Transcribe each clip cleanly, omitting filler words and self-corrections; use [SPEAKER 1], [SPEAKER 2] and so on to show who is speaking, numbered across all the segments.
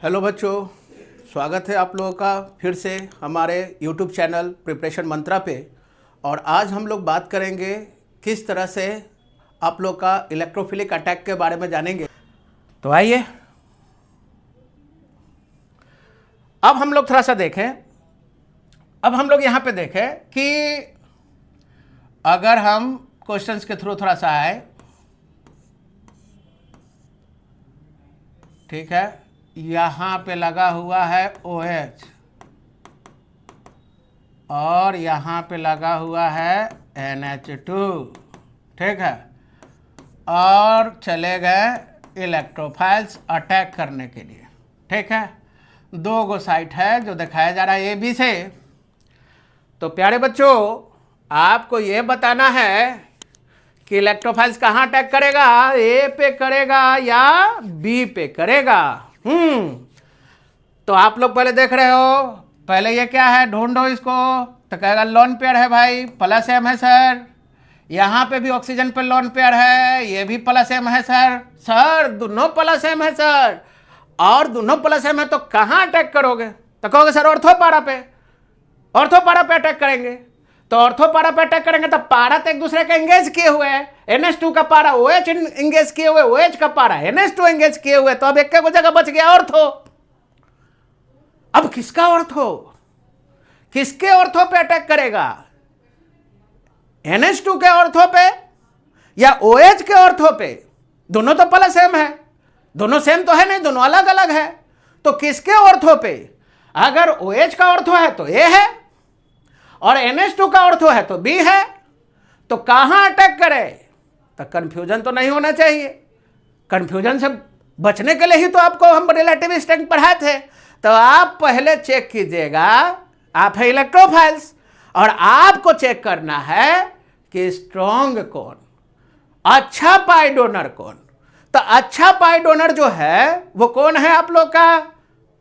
[SPEAKER 1] Hello बच्चों, स्वागत है आप लोगों का फिर से हमारे YouTube चैनल प्रिपरेशन मंत्रा पे। और आज हम लोग बात करेंगे किस तरह से आप लोग का इलेक्ट्रोफिलिक अटैक के बारे में जानेंगे। तो आइए अब हम लोग थोड़ा सा देखें। अब हम लोग यहाँ पे देखें कि अगर हम क्वेश्चंस के थ्रू थोड़ा सा आए, ठीक है, यहाँ पे लगा हुआ है OH और यहाँ पे लगा हुआ है NH2, ठीक है, और चले गए इलेक्ट्रोफाइल्स अटैक करने के लिए, ठीक है। दो गो साइट है जो दिखाया जा रहा है A B से। तो प्यारे बच्चों, आपको ये बताना है कि इलेक्ट्रोफाइल्स कहाँ अटैक करेगा, A पे करेगा या B पे करेगा। तो आप लोग पहले देख रहे हो, पहले ये क्या है ढूंढो इसको। तो कहेगा लोन पेयर है भाई, प्लस M है सर। यहाँ पे भी ऑक्सीजन पे लोन पेयर है, ये भी प्लस M है सर। सर दोनों प्लस M है सर, और दोनों प्लस M है तो कहाँ अटैक करोगे? तो कहोगे सर ऑर्थोपारा पे, ऑर्थोपारा पे अटैक करेंगे। तो ऑर्थोपारा पे अटैक करेंगे तो पारा तो एक दूसरे का एंगेज किए हुए हैं। NH2 का पारा OH एंगेज किए हुए, OH का पारा NH2 एंगेज किए हुए, तो अब एक जगह बच गया ऑर्थो। अब किसका ऑर्थो, किसके ऑर्थो पे अटैक करेगा? NH2 के ऑर्थो पे या OH के ऑर्थो पे? दोनों तो प्लस M है, दोनों सेम तो है नहीं, दोनों अलग अलग है। तो किसके ऑर्थो पे? अगर OH का ऑर्थो है तो A है, और NH2 का ऑर्थो है तो B है। तो कहां अटैक करे? तो कंफ्यूजन तो नहीं होना चाहिए। कंफ्यूजन से बचने के लिए ही तो आपको हम रिलेटिव स्ट्रेंथ पढ़ाए थे। तो आप पहले चेक कीजिएगा, आप है इलेक्ट्रोफाइल्स, और आपको चेक करना है कि स्ट्रॉन्ग कौन, अच्छा पाई डोनर कौन। तो अच्छा पाई डोनर जो है वो कौन है आप लोग का?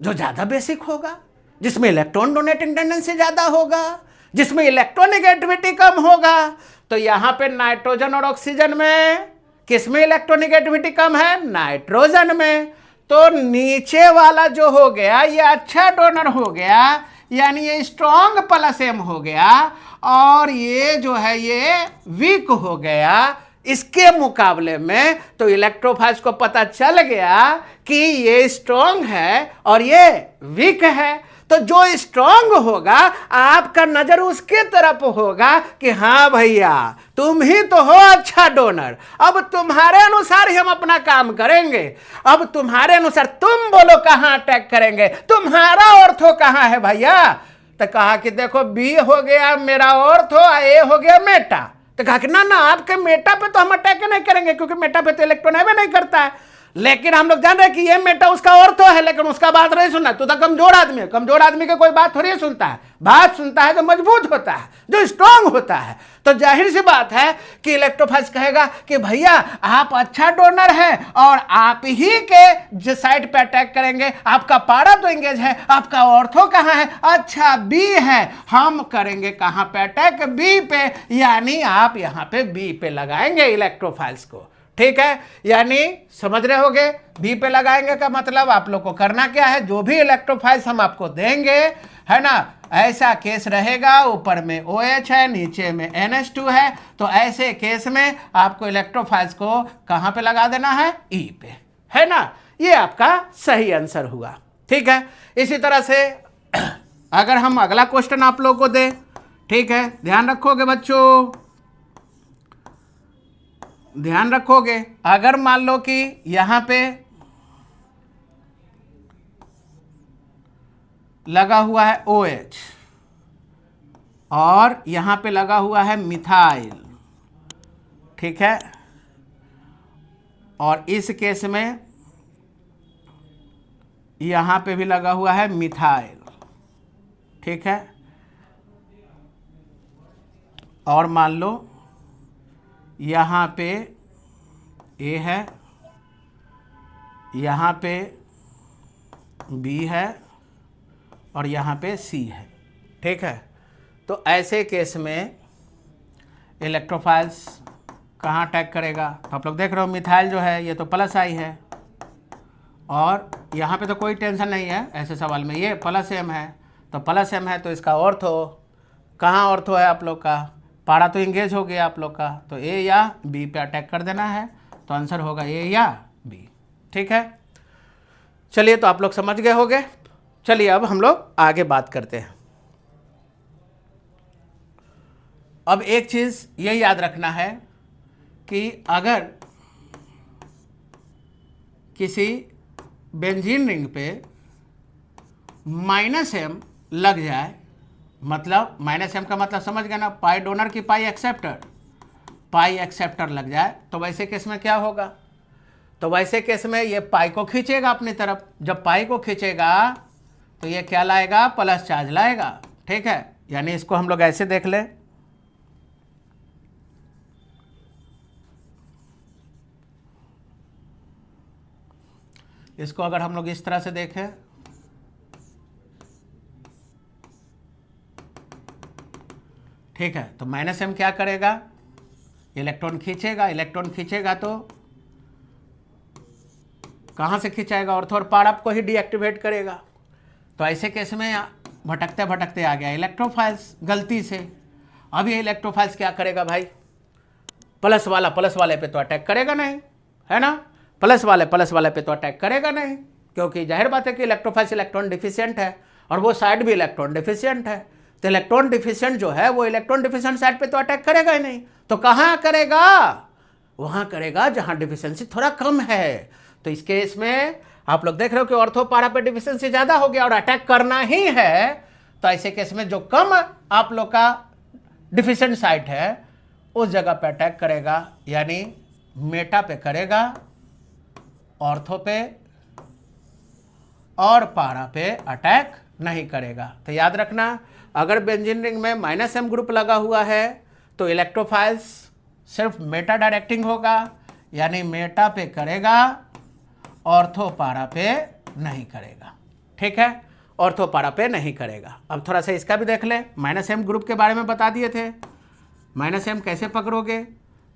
[SPEAKER 1] जो ज्यादा बेसिक होगा, जिसमें इलेक्ट्रॉन डोनेटिंग टेंडेंसी ज्यादा होगा, जिसमें इलेक्ट्रोनेगेटिविटी कम होगा। तो यहां पे नाइट्रोजन और ऑक्सीजन में किसमें इलेक्ट्रोनेगेटिविटी कम है? नाइट्रोजन में। तो नीचे वाला जो हो गया ये अच्छा डोनर हो गया, यानी ये स्ट्रॉन्ग प्लस M हो गया, और ये जो है ये वीक हो गया इसके मुकाबले में। तो इलेक्ट्रोफाइल्स को पता चल गया कि ये स्ट्रॉन्ग है और ये वीक है। तो जो स्ट्रॉन्ग होगा आपका नजर उसके तरफ होगा कि हाँ भैया तुम ही तो हो अच्छा डोनर, अब तुम्हारे अनुसार ही हम अपना काम करेंगे। अब तुम्हारे अनुसार तुम बोलो कहां अटैक करेंगे, तुम्हारा ऑर्थो कहां है भैया? तो कहा कि देखो B हो गया मेरा ऑर्थो, A हो गया मेटा। तो कहा कि ना आपके मेटा पे तो हम अटैक नहीं करेंगे, क्योंकि मेटा पे तो इलेक्ट्रॉन एवे नहीं करता है। लेकिन हम लोग जान रहे हैं कि ये मेटा उसका ऑर्थो है, लेकिन उसका बात नहीं सुनना। तू तो कमजोर आदमी है, कमजोर आदमी की कोई बात थोड़ी सुनता है। बात सुनता है जो मजबूत होता है, जो स्ट्रांग होता है। तो जाहिर सी बात है कि इलेक्ट्रोफाइल्स कहेगा कि भैया आप अच्छा डोनर है और आप ही के साइड पे अटैक करेंगे। आपका पारा तो एंगेज है, आपका ऑर्थो कहाँ है? अच्छा B है, हम करेंगे कहाँ पे अटैक? B पे, यानी आप यहाँ पे B पे लगाएंगे इलेक्ट्रोफाइल्स को, ठीक है। यानी समझ रहे होगे B पे लगाएंगे का मतलब आप लोग को करना क्या है, जो भी इलेक्ट्रोफाइल्स हम आपको देंगे, है ना, ऐसा केस रहेगा, ऊपर में OH है, नीचे में NH2 है। तो ऐसे केस में आपको इलेक्ट्रोफाइल्स को कहां पे लगा देना है? E पे, है ना। ये आपका सही आंसर हुआ, ठीक है। इसी तरह से अगर हम अगला क्वेश्चन आप लोग को दें, ठीक है, ध्यान रखोगे बच्चों, ध्यान रखोगे। अगर मान लो कि यहां पे लगा हुआ है OH और यहां पे लगा हुआ है मिथाइल, ठीक है, और इस केस में यहां पे भी लगा हुआ है मिथाइल, ठीक है, और मान लो यहाँ पे A है, यहाँ पे B है और यहाँ पे C है, ठीक है। तो ऐसे केस में इलेक्ट्रोफाइल्स कहाँ अटैक करेगा? तो आप लोग देख रहे हो मिथाइल जो है ये तो प्लस आई है, और यहाँ पे तो कोई टेंशन नहीं है ऐसे सवाल में, ये प्लस एम है तो प्लस एम है तो इसका ऑर्थो कहाँ ऑर्थो है आप लोग का, पारा तो इंगेज हो गया आप लोग का, तो ए या बी पे अटैक कर देना है, तो आंसर होगा ए या बी। ठीक है, चलिए तो आप लोग समझ गए होंगे। चलिए अब हम लोग आगे बात करते हैं। अब एक चीज़ ये याद रखना है कि अगर किसी बेंजीन रिंग पे -m लग जाए, मतलब -m का मतलब समझ गए ना, पाई डोनर की पाई एक्सेप्टर लग जाए, तो वैसे केस में क्या होगा, तो वैसे केस में ये पाई को खींचेगा अपनी तरफ, जब पाई को खींचेगा तो ये क्या लाएगा, प्लस चार्ज लाएगा। ठीक है, यानी इसको हम लोग ऐसे देख लें, इसको अगर हम लोग इस तरह से देखें, ठीक है, तो -m क्या करेगा, इलेक्ट्रॉन खींचेगा तो कहाँ से खिंचाएगा, ऑर्थो और पारप को ही डीएक्टिवेट करेगा। तो ऐसे केस में भटकते भटकते आ गया इलेक्ट्रोफाइल्स गलती से। अब ये इलेक्ट्रोफाइल्स क्या करेगा भाई, प्लस वाले पे तो अटैक करेगा नहीं, है ना, प्लस वाले पे तो अटैक करेगा नहीं, क्योंकि जाहिर बात है कि इलेक्ट्रोफाइल्स इलेक्ट्रॉन डिफिशिएंट है और वो साइड भी इलेक्ट्रॉन डिफिशिएंट है, तो इलेक्ट्रॉन डिफिशिएंट जो है वो इलेक्ट्रॉन डिफिशिएंट साइड पे तो अटैक करेगा ही नहीं, तो कहाँ करेगा, वहाँ करेगा जहाँ डिफिशिएंसी थोड़ा कम है। तो इस केस में आप लोग देख रहे हो कि ऑर्थो पारा पे डिफिशिएंसी ज़्यादा हो गया और अटैक करना ही है, तो ऐसे केस में जो कम आप लोग का डिफिशिएंट साइट है उस जगह पे अटैक करेगा, यानी मेटा पे करेगा, ऑर्थो पे और पारा पे अटैक नहीं करेगा। तो याद रखना, अगर बेंजीन रिंग में -m ग्रुप लगा हुआ है तो इलेक्ट्रोफाइल्स सिर्फ मेटा डायरेक्टिंग होगा, यानी मेटा पे करेगा, ऑर्थो पारा पे नहीं करेगा। ठीक है, ऑर्थो पारा पे नहीं करेगा। अब थोड़ा सा इसका भी देख ले, -m ग्रुप के बारे में बता दिए थे, -m कैसे पकड़ोगे,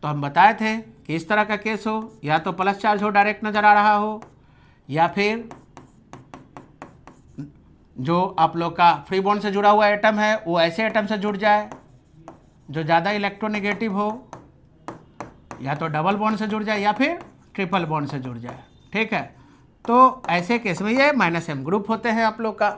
[SPEAKER 1] तो हम बताए थे कि इस तरह का केस हो, या तो प्लस चार्ज हो डायरेक्ट नज़र आ रहा हो, या फिर जो आप लोग का फ्री बॉन्ड से जुड़ा हुआ एटम है वो ऐसे एटम से जुड़ जाए जो ज़्यादा इलेक्ट्रोनेगेटिव हो, या तो डबल बॉन्ड से जुड़ जाए या फिर ट्रिपल बॉन्ड से जुड़ जाए। ठीक है, तो ऐसे केस में ये -m ग्रुप होते हैं आप लोग का।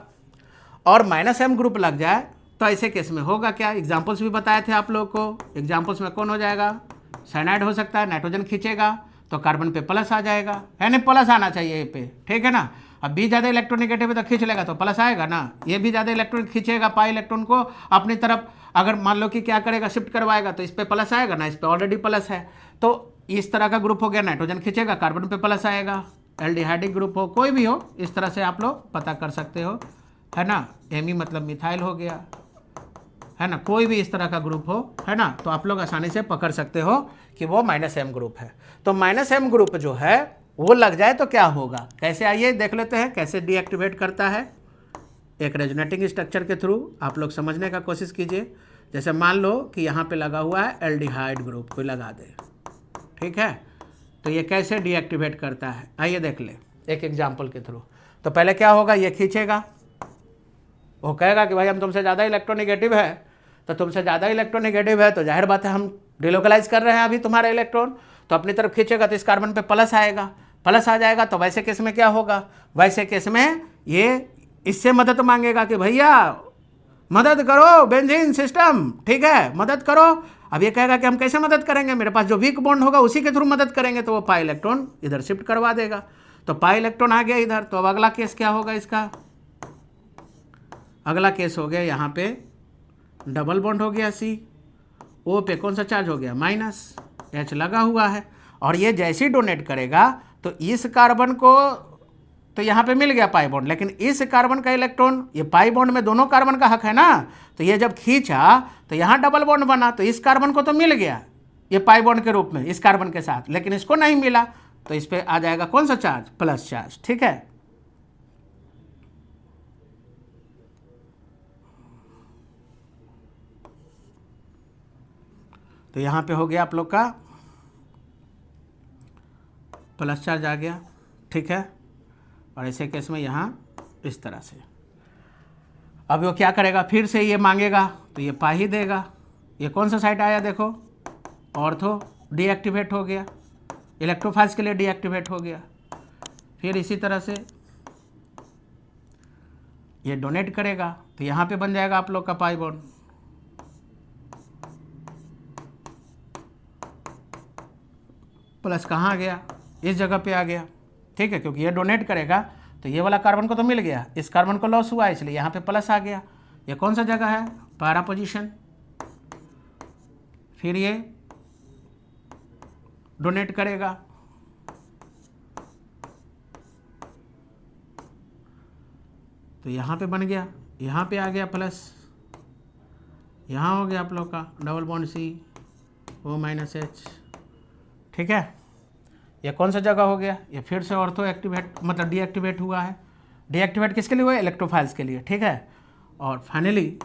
[SPEAKER 1] और -m ग्रुप लग जाए तो ऐसे केस में होगा क्या, एग्जाम्पल्स भी बताए थे आप लोग को। एग्जाम्पल्स में कौन हो जाएगा, साइनाइड हो सकता है, नाइट्रोजन खींचेगा तो कार्बन पे प्लस आ जाएगा, है ना, प्लस आना चाहिए ये पे। ठीक है ना, अब भी ज़्यादा इलेक्ट्रोनेगेटिव है तो खींच लेगा तो प्लस आएगा ना, ये भी ज़्यादा इलेक्ट्रॉन खींचेगा, पाई इलेक्ट्रॉन को अपनी तरफ अगर मान लो कि क्या करेगा, शिफ्ट करवाएगा, तो इस पर प्लस आएगा ना, इस पर ऑलरेडी प्लस है, तो इस तरह का ग्रुप हो गया, नाइट्रोजन खींचेगा, कार्बन पे प्लस आएगा। एल्डिहाइडिक ग्रुप हो, कोई भी हो, इस तरह से आप लोग पता कर सकते हो, है ना, एमी मतलब मिथाइल हो गया, है ना, कोई भी इस तरह का ग्रुप हो, है ना, तो आप लोग आसानी से पकड़ सकते हो कि वो -m ग्रुप है। तो -m ग्रुप जो है वो लग जाए तो क्या होगा, कैसे, आइए देख लेते हैं कैसे डीएक्टिवेट करता है। एक रेजोनेटिंग स्ट्रक्चर के थ्रू आप लोग समझने का कोशिश कीजिए। जैसे मान लो कि यहाँ पे लगा हुआ है एल्डिहाइड ग्रुप, कोई लगा दे, ठीक है, तो ये कैसे डीएक्टिवेट करता है, आइए देख ले एक एग्जाम्पल के थ्रू। तो पहले क्या होगा, ये खींचेगा, वो कहेगा कि भाई हम तुमसे ज़्यादा इलेक्ट्रोनेगेटिव है, तो तुमसे ज़्यादा इलेक्ट्रोनेगेटिव है तो जाहिर बात है हम डिलोकलाइज कर रहे हैं अभी तुम्हारा इलेक्ट्रॉन, तो अपनी तरफ खींचेगा तो इस कार्बन पे प्लस आएगा, प्लस आ जाएगा, तो वैसे केस में क्या होगा, वैसे केस में ये इससे मदद मांगेगा कि भैया मदद करो बेंजीन सिस्टम, ठीक है, मदद करो। अब ये कहेगा कि हम कैसे मदद करेंगे, मेरे पास जो वीक बॉन्ड होगा उसी के थ्रू मदद करेंगे, तो वो पाई इलेक्ट्रॉन इधर शिफ्ट करवा देगा, तो पाई इलेक्ट्रॉन आ गया इधर। तो अब अगला केस क्या होगा इसका, अगला केस हो गया यहाँ पे डबल बॉन्ड हो गया सी, ओ पे कौन सा चार्ज हो गया, -H लगा हुआ है, और ये जैसे ही डोनेट करेगा तो इस कार्बन को तो यहाँ पे मिल गया पाई बॉन्ड, लेकिन इस कार्बन का इलेक्ट्रॉन, ये पाई बॉन्ड में दोनों कार्बन का हक है ना, तो ये जब खींचा तो यहाँ डबल बॉन्ड बना, तो इस कार्बन को तो मिल गया ये पाई बॉन्ड के रूप में इस कार्बन के साथ, लेकिन इसको नहीं मिला, तो इस पर आ जाएगा कौन सा चार्ज, प्लस चार्ज। ठीक है, तो यहाँ पे हो गया आप लोग का प्लस चार्ज आ गया। ठीक है, और ऐसे केस में यहाँ इस तरह से। अब वो क्या करेगा, फिर से ये मांगेगा तो ये पा ही देगा। ये कौन सा साइट आया देखो, ऑर्थो, डीएक्टिवेट हो गया, इलेक्ट्रोफाइल्स के लिए डीएक्टिवेट हो गया। फिर इसी तरह से ये डोनेट करेगा तो यहाँ पे बन जाएगा आप लोग का पाई बॉन्ड। प्लस कहाँ आ गया, इस जगह पे आ गया, ठीक है, क्योंकि ये डोनेट करेगा तो ये वाला कार्बन को तो मिल गया, इस कार्बन को लॉस हुआ इसलिए यहाँ पे प्लस आ गया। ये कौन सा जगह है, पैरा पोजीशन। फिर ये डोनेट करेगा, तो यहाँ पे बन गया, यहाँ पे आ गया प्लस, यहाँ हो गया आप लोग का डबल बॉन्ड COH, ठीक है। ये कौन सा जगह हो गया, ये फिर से ऑर्थो एक्टिवेट मतलब डीएक्टिवेट हुआ है। डीएक्टिवेट किसके लिए हुआ है, इलेक्ट्रोफाइल्स के लिए, ठीक है। और फाइनली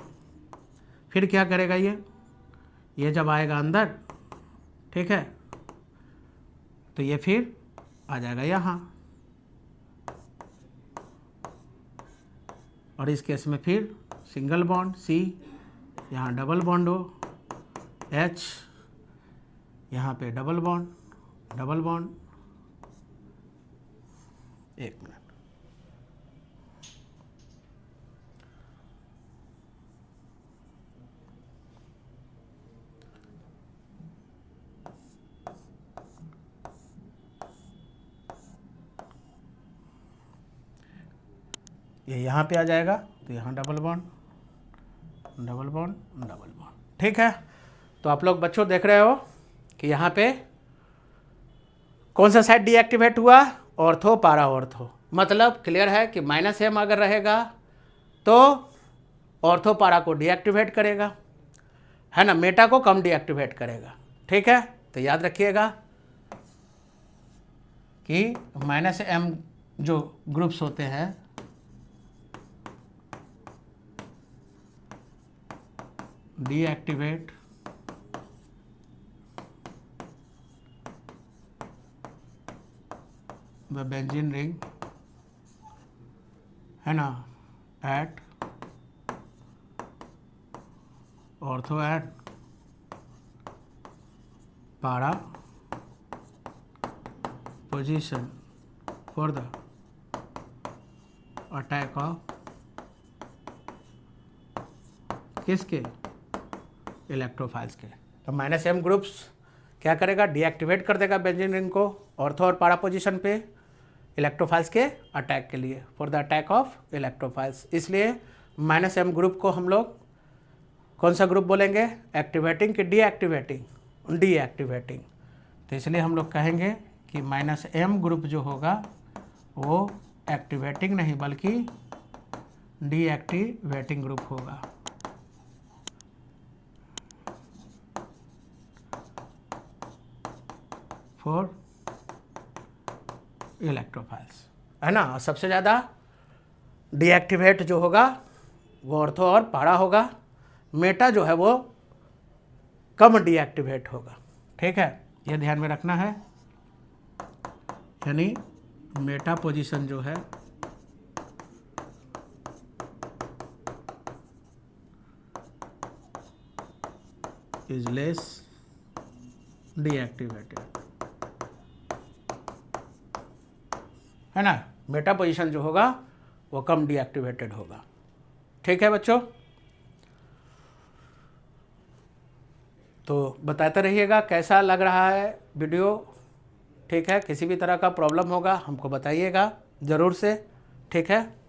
[SPEAKER 1] फिर क्या करेगा, ये जब आएगा अंदर, ठीक है, तो ये फिर आ जाएगा यहाँ, और इस केस में फिर सिंगल बॉन्ड C, यहाँ डबल बॉन्ड हो H, यहाँ पे डबल बॉन्ड, एक मिनट, ये यहाँ पे आ जाएगा तो यहाँ डबल बॉन्ड, ठीक है। तो आप लोग बच्चों देख रहे हो कि यहाँ पे कौन सा साइड डीएक्टिवेट हुआ, ऑर्थो पारा ऑर्थो। मतलब क्लियर है कि -M अगर रहेगा तो ऑर्थो पारा को डीएक्टिवेट करेगा, है ना, मेटा को कम डीएक्टिवेट करेगा, ठीक है। तो याद रखिएगा कि -M जो ग्रुप्स होते हैं डीएक्टिवेट द बेंजीन रिंग, है ना, एट ऑर्थो एट पारा position for the attack of किसके, इलेक्ट्रोफाइल्स के। तो -M ग्रुप्स क्या करेगा, डीएक्टिवेट कर देगा बेंजीन रिंग को ऑर्थो और पारा पोजीशन पे इलेक्ट्रोफाइल्स के अटैक के लिए, for the attack of electrophiles. इसलिए -M ग्रुप को हम लोग कौन सा ग्रुप बोलेंगे, एक्टिवेटिंग कि डीएक्टिवेटिंग, डीएक्टिवेटिंग। तो इसलिए हम लोग कहेंगे कि -M ग्रुप जो होगा वो एक्टिवेटिंग नहीं बल्कि डीएक्टिवेटिंग ग्रुप होगा। फॉर इलेक्ट्रोफाइल्स, है ना। सबसे ज़्यादा डीएक्टिवेट जो होगा वो ऑर्थो और पारा होगा, मेटा जो है वो कम डीएक्टिवेट होगा, ठीक है। ये ध्यान में रखना है, यानी मेटा पोजीशन जो है इज लेस डीएक्टिवेटेड, है ना। मेटा पोजीशन जो होगा वो कम डीएक्टिवेटेड होगा, ठीक है बच्चों। तो बताते रहिएगा कैसा लग रहा है वीडियो, ठीक है। किसी भी तरह का प्रॉब्लम होगा हमको बताइएगा ज़रूर से, ठीक है।